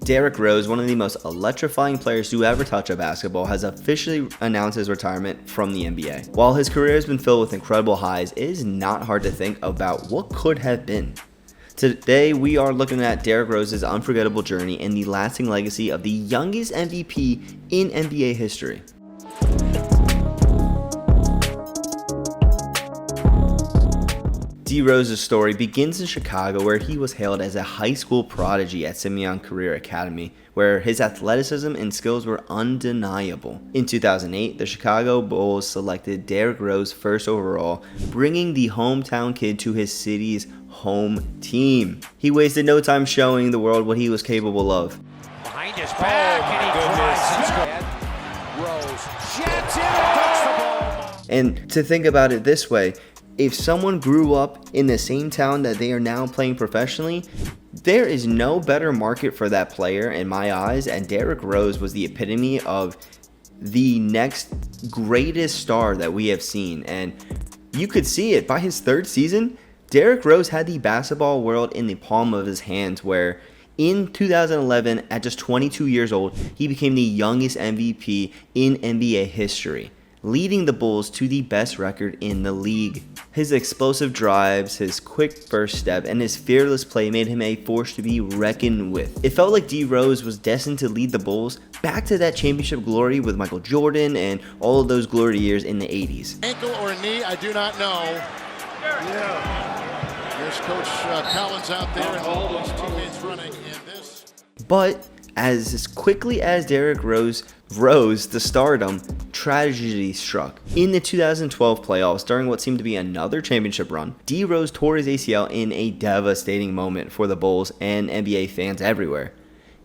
Derrick Rose, one of the most electrifying players to ever touch a basketball, has officially announced his retirement from the NBA. While his career has been filled with incredible highs, it is not hard to think about what could have been. Today, we are looking at Derrick Rose's unforgettable journey and the lasting legacy of the youngest MVP in NBA history. D. Rose's story begins in Chicago, where he was hailed as a high school prodigy at Simeon Career Academy, where his athleticism and skills were undeniable. In 2008, the Chicago Bulls selected Derrick Rose first overall, bringing the hometown kid to his city's home team. He wasted no time showing the world what he was capable of. Behind his back, and he drives. Rose jets it, And to think about it this way, if someone grew up in the same town that they are now playing professionally, there is no better market for that player in my eyes, and Derrick Rose was the epitome of the next greatest star that we have seen. And you could see it by his third season. Derrick Rose had the basketball world in the palm of his hands, where in 2011, at just 22 years old, he became the youngest MVP in NBA history, leading the Bulls to the best record in the league. His explosive drives, his quick first step, and his fearless play made him a force to be reckoned with. It felt like D. Rose was destined to lead the Bulls back to that championship glory with Michael Jordan and all of those glory years in the 80s. Ankle or knee, I do not know. There's Coach Collins out there and all his teammates running in this. But as quickly as Derrick Rose rose to stardom, tragedy struck. In the 2012 playoffs, during what seemed to be another championship run, D. Rose tore his ACL in a devastating moment for the Bulls and NBA fans everywhere.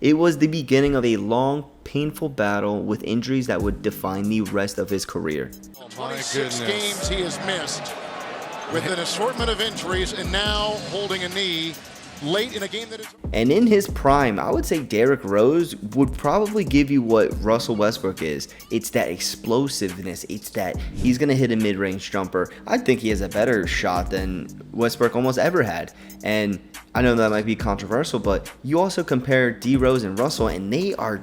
It was the beginning of a long, painful battle with injuries that would define the rest of his career. 26 games he has missed with an assortment of injuries, and now holding a knee late in a game that is... And in his prime, I would say Derrick Rose would probably give you what Russell Westbrook is. It's that explosiveness. It's that he's going to hit a mid-range jumper. I think he has a better shot than Westbrook almost ever had. And I know that might be controversial, but you also compare D. Rose and Russell, and they are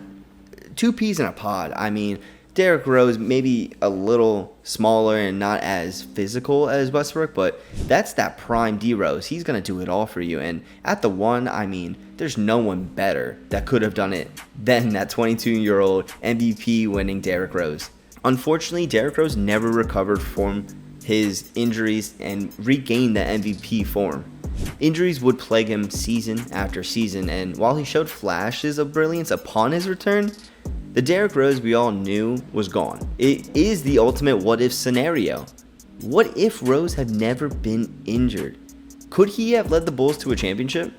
two peas in a pod. I mean, Derrick Rose maybe a little smaller and not as physical as Westbrook, but that's that prime D. Rose. He's going to do it all for you. And at the one, I mean, there's no one better that could have done it than that 22-year-old MVP winning Derrick Rose. Unfortunately, Derrick Rose never recovered from his injuries and regained that MVP form. Injuries would plague him season after season, and while he showed flashes of brilliance upon his return, the Derrick Rose we all knew was gone. It is the ultimate what-if scenario. What if Rose had never been injured? Could he have led the Bulls to a championship?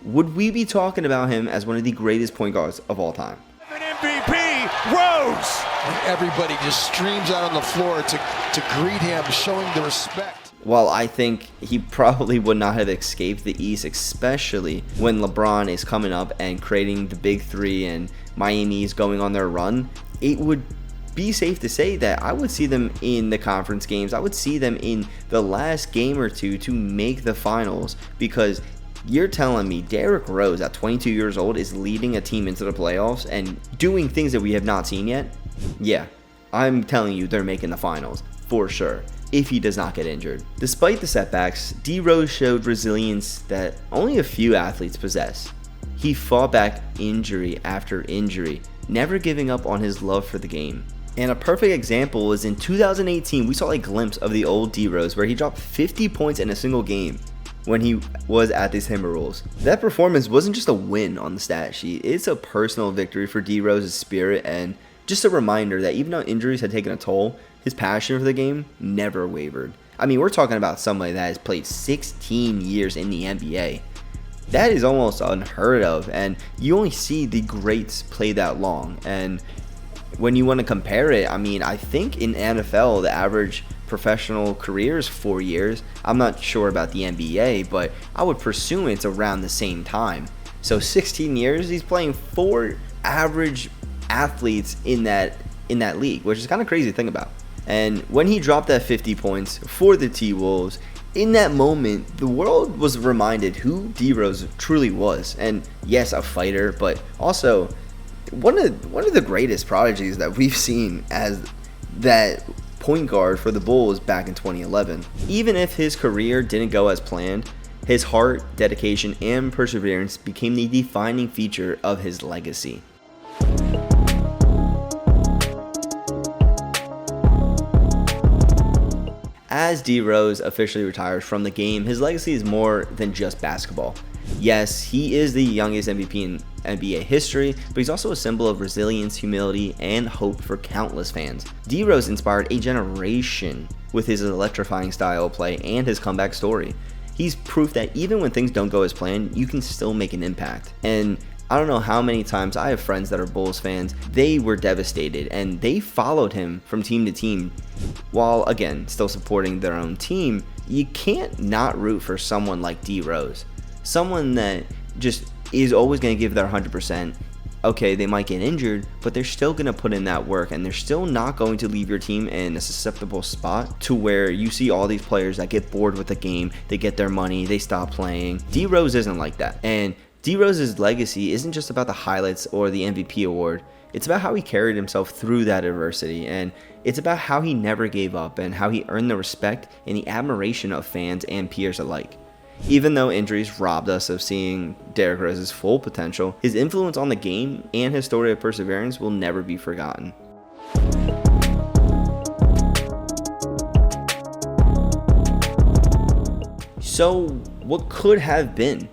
Would we be talking about him as one of the greatest point guards of all time? An MVP, Rose! And everybody just streams out on the floor to greet him, showing the respect. While I think he probably would not have escaped the East, especially when LeBron is coming up and creating the big three and Miami is going on their run, it would be safe to say that I would see them in the conference games. I would see them in the last game or two to make the finals, because you're telling me Derrick Rose at 22 years old is leading a team into the playoffs and doing things that we have not seen yet? Yeah, I'm telling you they're making the finals for sure, if he does not get injured. Despite the setbacks, D. Rose showed resilience that only a few athletes possess. He fought back injury after injury, never giving up on his love for the game. And a perfect example was in 2018, we saw a glimpse of the old D. Rose where he dropped 50 points in a single game when he was at the Timberwolves. That performance wasn't just a win on the stat sheet, it's a personal victory for D. Rose's spirit, and just a reminder that even though injuries had taken a toll, his passion for the game never wavered. I mean, we're talking about somebody that has played 16 years in the NBA. That is almost unheard of, and you only see the greats play that long. And when you want to compare it, I mean, I think in NFL, the average professional career is 4 years. I'm not sure about the NBA, but I would presume it's around the same time. So 16 years, he's playing 4 average athletes in that league, which is kind of crazy to think about. And when he dropped that 50 points for the T-Wolves, In that moment, the world was reminded who D Rose truly was. And yes, a fighter, but also one of the greatest prodigies that we've seen as that point guard for the Bulls back in 2011. Even if his career didn't go as planned, his heart, dedication, and perseverance became the defining feature of his legacy. As D Rose officially retires from the game, his legacy is more than just basketball. Yes, he is the youngest MVP in NBA history, but he's also a symbol of resilience, humility, and hope for countless fans. D Rose inspired a generation with his electrifying style of play and his comeback story. He's proof that even when things don't go as planned, you can still make an impact. And I don't know how many times I have friends that are Bulls fans, they were devastated and they followed him from team to team while, again, still supporting their own team. You can't not root for someone like D Rose. Someone that just is always going to give their 100%. Okay, they might get injured, but they're still going to put in that work, and they're still not going to leave your team in a susceptible spot to where you see all these players that get bored with the game, they get their money, they stop playing. D Rose isn't like that. And D Rose's legacy isn't just about the highlights or the MVP award. It's about how he carried himself through that adversity, and it's about how he never gave up and how he earned the respect and the admiration of fans and peers alike. Even though injuries robbed us of seeing Derrick Rose's full potential, his influence on the game and his story of perseverance will never be forgotten. So, what could have been?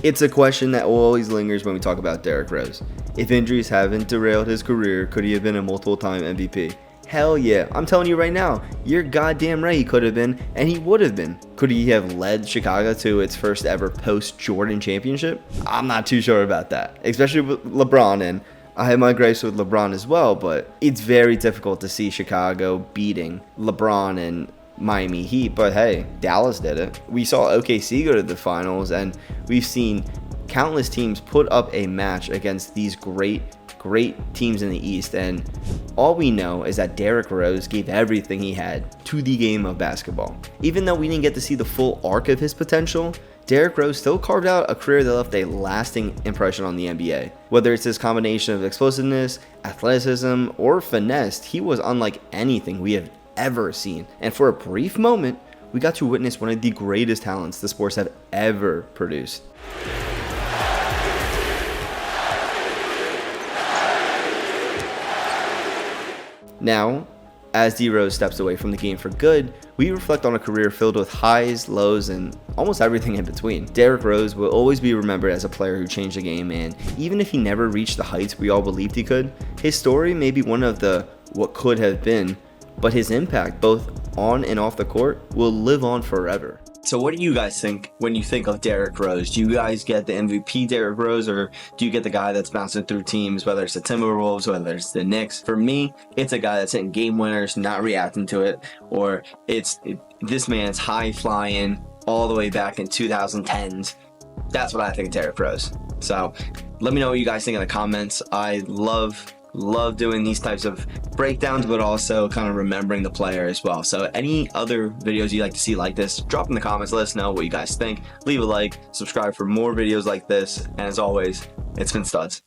It's a question that always lingers when we talk about Derrick Rose. If injuries haven't derailed his career, could he have been a multiple-time MVP? Hell yeah, I'm telling you right now, you're goddamn right he could have been, and he would have been. Could he have led Chicago to its first ever post-Jordan championship? I'm not too sure about that, especially with LeBron, and I have my gripes with LeBron as well, but it's very difficult to see Chicago beating LeBron and Miami Heat, but hey, Dallas did it. We saw OKC go to the finals, and we've seen countless teams put up a match against these great teams in the East, and all we know is that Derrick Rose gave everything he had to the game of basketball. Even though we didn't get to see the full arc of his potential, Derrick Rose still carved out a career that left a lasting impression on the NBA. Whether it's his combination of explosiveness, athleticism, or finesse, he was unlike anything we have ever seen. And for a brief moment, we got to witness one of the greatest talents the sports have ever produced. Now, as D Rose steps away from the game for good, we reflect on a career filled with highs, lows, and almost everything in between. Derrick Rose will always be remembered as a player who changed the game, and even if he never reached the heights we all believed he could, his story may be one of the what could have been, but his impact, both on and off the court, will live on forever. So what do you guys think when you think of Derrick Rose? Do you guys get the MVP Derrick Rose, or do you get the guy that's bouncing through teams, whether it's the Timberwolves, whether it's the Knicks? For me, it's a guy that's hitting game winners, not reacting to it, or this man's high flying all the way back in 2010s. That's what I think of Derrick Rose. So let me know what you guys think in the comments. I love doing these types of breakdowns, but also kind of remembering the player as well. So any other videos you'd like to see like this, drop in the comments, let us know what you guys think. Leave a like, subscribe for more videos like this, and as always, it's been Studs.